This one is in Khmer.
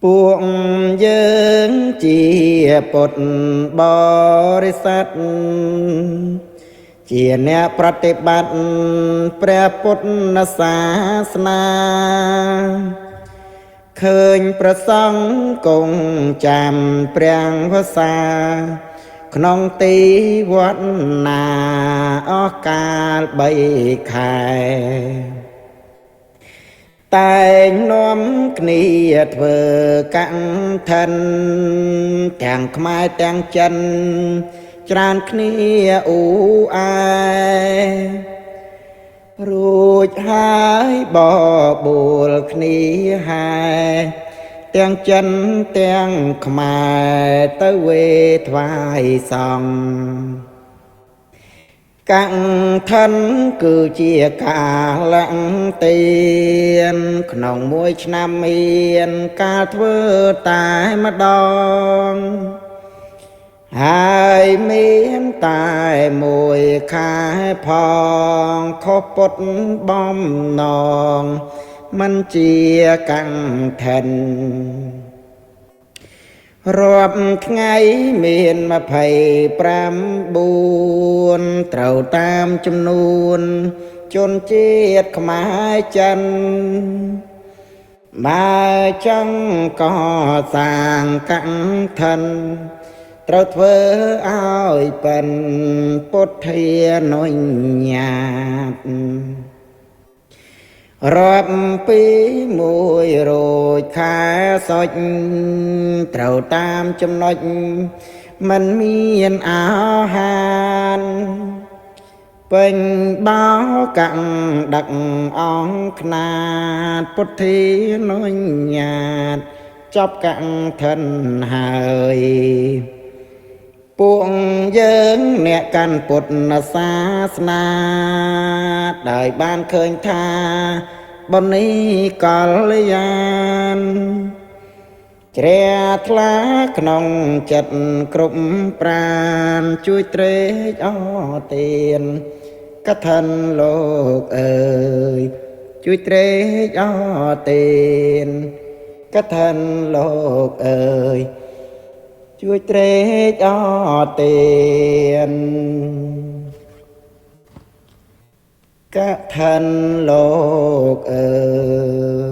ពួកយើងជាពុទ្ធបរិស័ទជាអ្នកប្រតិបត្តិព្រះពុទ្ធសាសនាឃើញព្រះសង្ឃគង់ចាំព្រះវស្សាក្នុងទីវត្តណាអស់កាល3 ខែតែងនាំគ្នាធ្វើកម្មឋិនទាំងខ្មែរទាំងចិនច្រើនគ្នាអ៊ូអែរួចហើយបបួលគ្នាហើយទាំងចិនទាំងខ្មែរទៅវេថ្វាយសង្ឃកម្មឋិនគឺជាការឡើងទានក្នុងមួយឆ្នាំមានការធ្វើតែម្ដងហើយមានតែមួយខែផងខុសពុតបំណងមិនជាកម្មឋិនរាប់ថ្ងៃមាន29ត្រូវតាមចំនួនជនជាតិខ្មែរចិនបើចង់កសាងកម្មឋិនត្រូវធ្វើឲ្យប៉ិនពុទ្ធានុញ្ញាតរាប់ពី100 ខែសុចត្រូវតាមចំណុចមិនមានអាហារពេញបោកម្មដឹកអង្គខ្នាតពុទ្ធានុញ្ញាតចប់កម្មឋិនហើយពួកយើងអ្នកកាន់ពុទ្ធសាសនាដោយបានឃើញថាបុណ្យនេះកល្យានជ្រះថ្លាក្នុងចិត្តគ្រប់ប្រាណជួយត្រេកអរទានកឋិនលោកអើយជួយត្រេកអរទានកឋិនលោកអើយជួយត្រេកអរទានកឋិនលោកអើយ